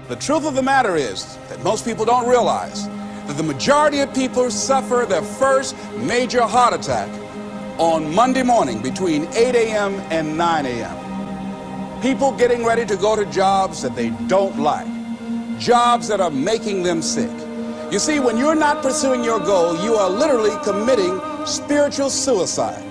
The truth of the matter is that most people don't realize that the majority of people suffer their first major heart attack on Monday morning between 8 a.m. and 9 a.m. People getting ready to go to jobs that they don't like, jobs that are making them sick. You see, when you're not pursuing your goal, you are literally committing spiritual suicide.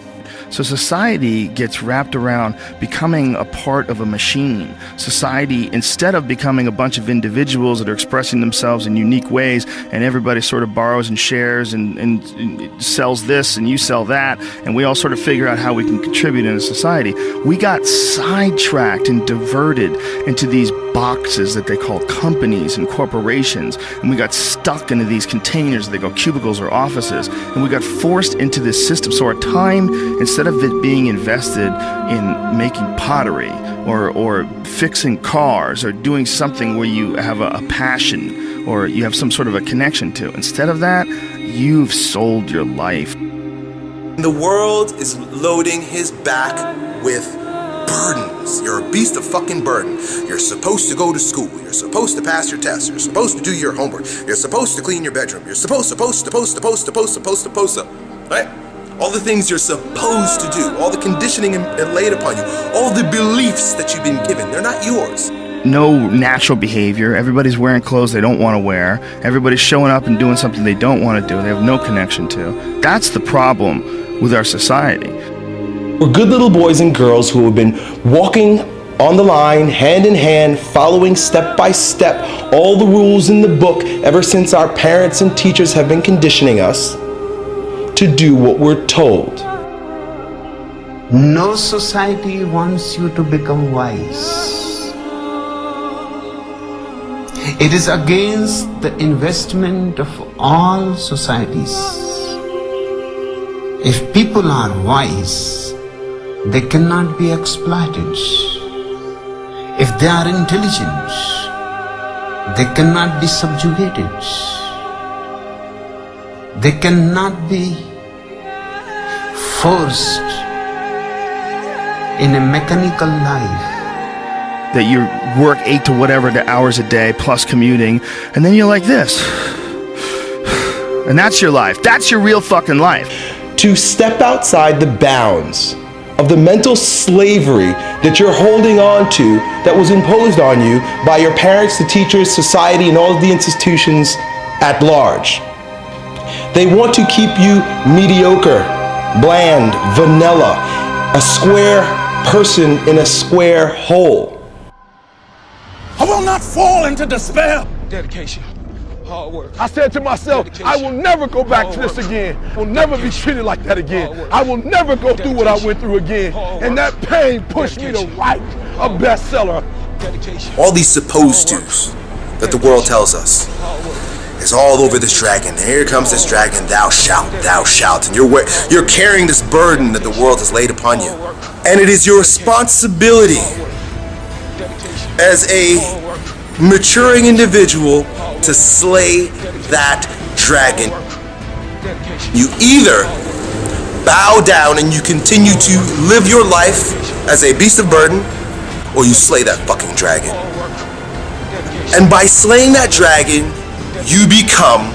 So society gets wrapped around becoming a part of a machine. Society, instead of becoming a bunch of individuals that are expressing themselves in unique ways, and everybody sort of borrows and shares and sells this and you sell that, and we all sort of figure out how we can contribute in a society, we got sidetracked and diverted into these boxes that they call companies and corporations, and we got stuck into these containers that they go cubicles or offices, and we got forced into this system. So our time, instead of it being invested in making pottery or fixing cars or doing something where you have a passion or you have some sort of a connection to, instead of that, you've sold your life. The world is loading his back with burdens. You're a beast of fucking burden. You're supposed to go to school. You're supposed to pass your tests. You're supposed to do your homework. You're supposed to clean your bedroom. You're supposed, right? All the things you're supposed to do, all the conditioning laid upon you, all the beliefs that you've been given, they're not yours. No natural behavior. Everybody's wearing clothes they don't want to wear. Everybody's showing up and doing something they don't want to do. They have no connection to. That's the problem with our society. We're good little boys and girls who have been walking on the line, hand in hand, following step by step all the rules in the book ever since our parents and teachers have been conditioning us to do what we're told. No society wants you to become wise. It is against the investment of all societies. If people are wise, they cannot be exploited. If they are intelligent, they cannot be subjugated. They cannot be forced in a mechanical life. That you work 8 to whatever the hours a day plus commuting, and then you're like this. And that's your life. That's your real fucking life. To step outside the bounds of the mental slavery that you're holding on to that was imposed on you by your parents, the teachers, society, and all of the institutions at large. They want to keep you mediocre, bland, vanilla, a square person in a square hole. I will not fall into despair. Dedication, hard work. I said to myself, dedication. I will never go back to this again. I will never be treated like that again. I will never go through what I went through again. And that pain pushed me to write a bestseller. All these supposed tos that the world tells us is all over this dragon. And here comes this dragon, thou shalt, and you're carrying this burden that the world has laid upon you. And it is your responsibility as a maturing individual to slay that dragon. You either bow down and you continue to live your life as a beast of burden, or you slay that fucking dragon. And by slaying that dragon, you become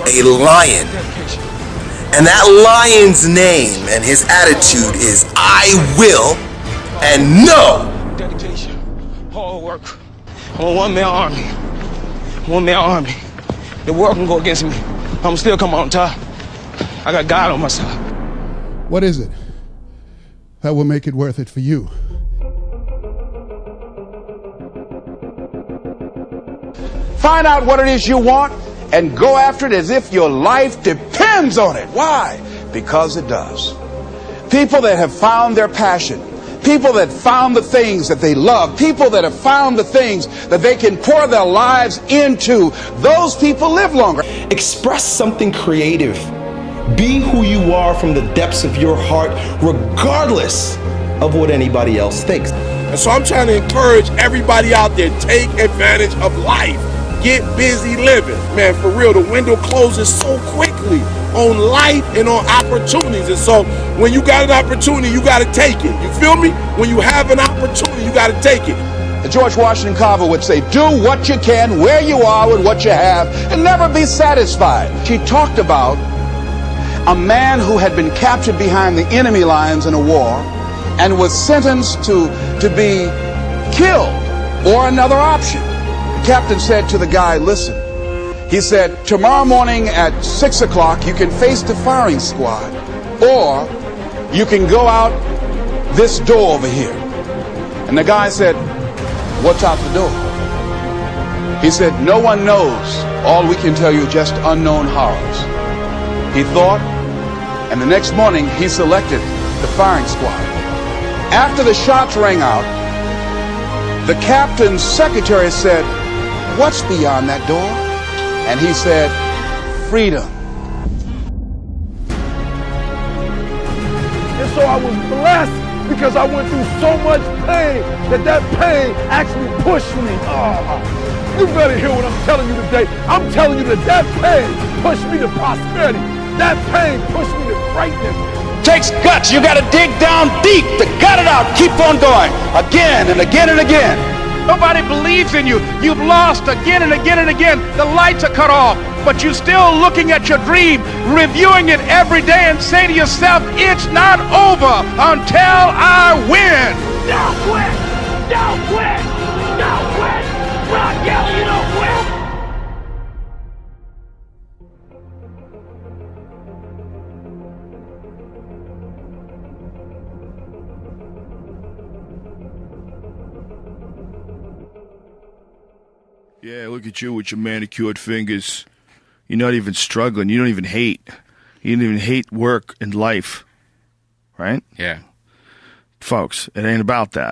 a lion. And that lion's name and his attitude is I will and no. Dedication, hard work. I'm a one-man army. One-man army. The world can go against me. I'm still come on top. I got God on my side. What is it that will make it worth it for you? Find out what it is you want and go after it as if your life depends on it. Why? Because it does. People that have found their passion, people that found the things that they love, people that have found the things that they can pour their lives into, those people live longer. Express something creative. Be who you are from the depths of your heart, regardless of what anybody else thinks. And so I'm trying to encourage everybody out there, take advantage of life. Get busy living. Man, for real, the window closes so quickly on life and on opportunities. And so when you got an opportunity, you got to take it. You feel me? When you have an opportunity, you got to take it. George Washington Carver would say, do what you can, where you are, with what you have, and never be satisfied. She talked about a man who had been captured behind the enemy lines in a war and was sentenced to be killed or another option. The captain said to the guy, listen, he said, tomorrow morning at 6 o'clock you can face the firing squad, or you can go out this door over here. And the guy said, what's out the door? He said, no one knows. All we can tell you is just unknown horrors. He thought, and the next morning he selected the firing squad. After the shots rang out, the captain's secretary said, what's beyond that door? And he said, freedom. And so I was blessed because I went through so much pain that pain actually pushed me. Oh, you better hear what I'm telling you today. I'm telling you that pain pushed me to prosperity. That pain pushed me to greatness. Takes guts. You got to dig down deep to gut it out. Keep on going again and again and again. Nobody believes in you. You've lost again and again and again. The lights are cut off, but you're still looking at your dream, reviewing it every day and say to yourself, it's not over until I win. Don't quit! Don't quit! Don't quit! Ron Kelly, you don't quit! Yeah, look at you with your manicured fingers. You're not even struggling. You don't even hate. You don't even hate work and life. Right? Yeah. Folks, it ain't about that.